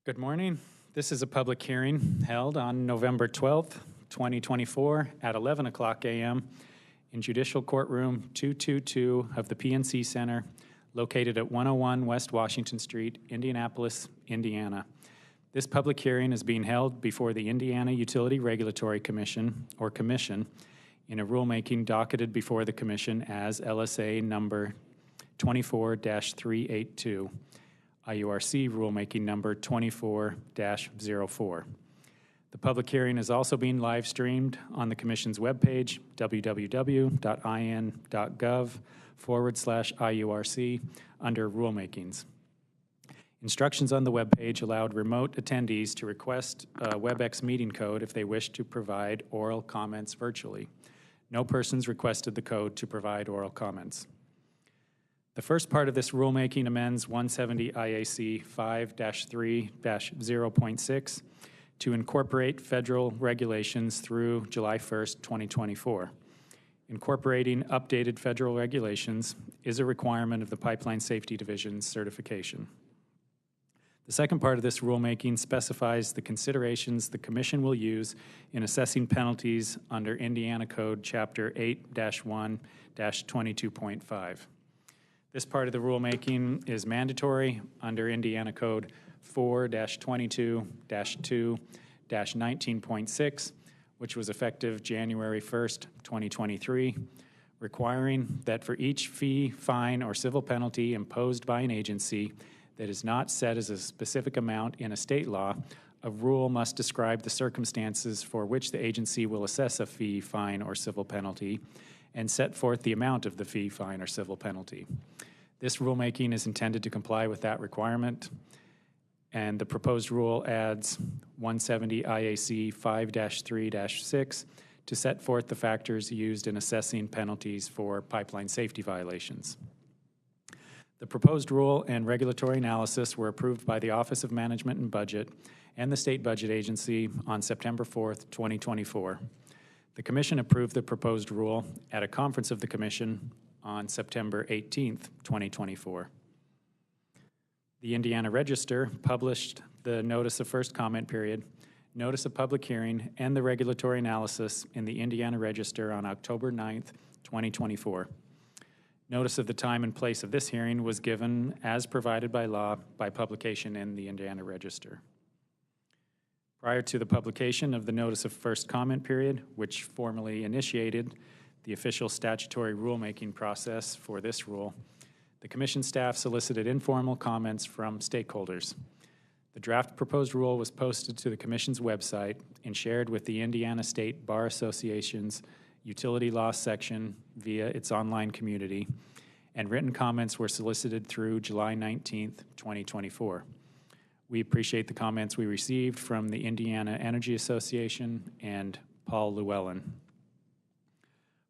Good morning. This is a public hearing held on November 12th, 2024 at 11 o'clock a.m. in Judicial Courtroom 222 of the PNC Center, located at 101 West Washington Street, Indianapolis, Indiana. This public hearing is being held before the Indiana Utility Regulatory Commission, or Commission, in a rulemaking docketed before the Commission as LSA number 24-382. IURC rulemaking number 24-04. The public hearing is also being live streamed on the Commission's webpage, www.in.gov/IURC, under rulemakings. Instructions on the webpage allowed remote attendees to request a WebEx meeting code if they wish to provide oral comments virtually. No persons requested the code to provide oral comments. The first part of this rulemaking amends 170 IAC 5-3-0.6 to incorporate federal regulations through July 1st, 2024. Incorporating updated federal regulations is a requirement of the Pipeline Safety Division's certification. The second part of this rulemaking specifies the considerations the Commission will use in assessing penalties under Indiana Code Chapter 8-1-22.5. This part of the rulemaking is mandatory under Indiana Code 4-22-2-19.6, which was effective January 1st, 2023, requiring that for each fee, fine, or civil penalty imposed by an agency that is not set as a specific amount in a state law, a rule must describe the circumstances for which the agency will assess a fee, fine, or civil penalty, and set forth the amount of the fee, fine, or civil penalty. This rulemaking is intended to comply with that requirement, and the proposed rule adds 170 IAC 5-3-6 to set forth the factors used in assessing penalties for pipeline safety violations. The proposed rule and regulatory analysis were approved by the Office of Management and Budget and the State Budget Agency on September 4th, 2024. The Commission approved the proposed rule at a conference of the Commission on September 18th, 2024. The Indiana Register published the Notice of First Comment Period, Notice of Public Hearing, and the regulatory analysis in the Indiana Register on October 9th, 2024. Notice of the time and place of this hearing was given as provided by law by publication in the Indiana Register. Prior to the publication of the Notice of First Comment Period, which formally initiated the official statutory rulemaking process for this rule, the Commission staff solicited informal comments from stakeholders. The draft proposed rule was posted to the Commission's website and shared with the Indiana State Bar Association's Utility Law section via its online community, and written comments were solicited through July 19th, 2024. We appreciate the comments we received from the Indiana Energy Association and Paul Llewellyn.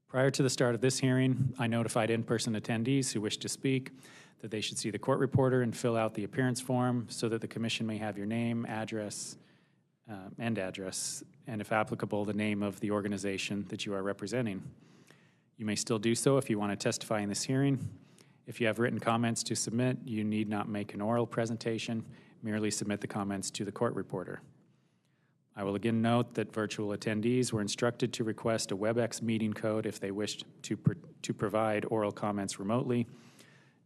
Prior to the start of this hearing, I notified in-person attendees who wish to speak that they should see the court reporter and fill out the appearance form so that the Commission may have your name, address, and if applicable, the name of the organization that you are representing. You may still do so if you want to testify in this hearing. If you have written comments to submit, you need not make an oral presentation, merely submit the comments to the court reporter. I will again note that virtual attendees were instructed to request a WebEx meeting code if they wished to provide oral comments remotely.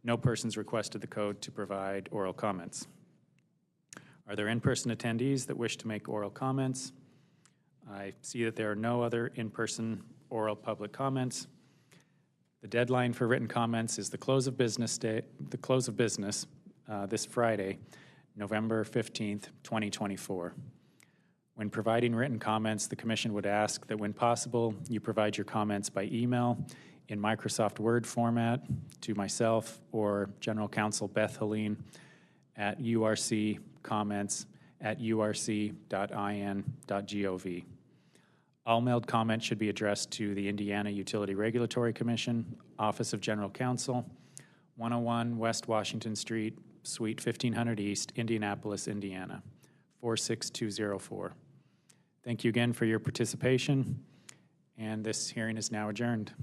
No persons requested the code to provide oral comments. Are there in-person attendees that wish to make oral comments? I see that there are no other in-person oral public comments. The deadline for written comments is the close of business this Friday, November 15th, 2024. When providing written comments, the Commission would ask that when possible, you provide your comments by email in Microsoft Word format to myself or General Counsel Beth Helene at urc.comments@urc.in.gov. All mailed comments should be addressed to the Indiana Utility Regulatory Commission, Office of General Counsel, 101 West Washington Street, Suite 1500 East, Indianapolis, Indiana, 46204. Thank you again for your participation, and this hearing is now adjourned.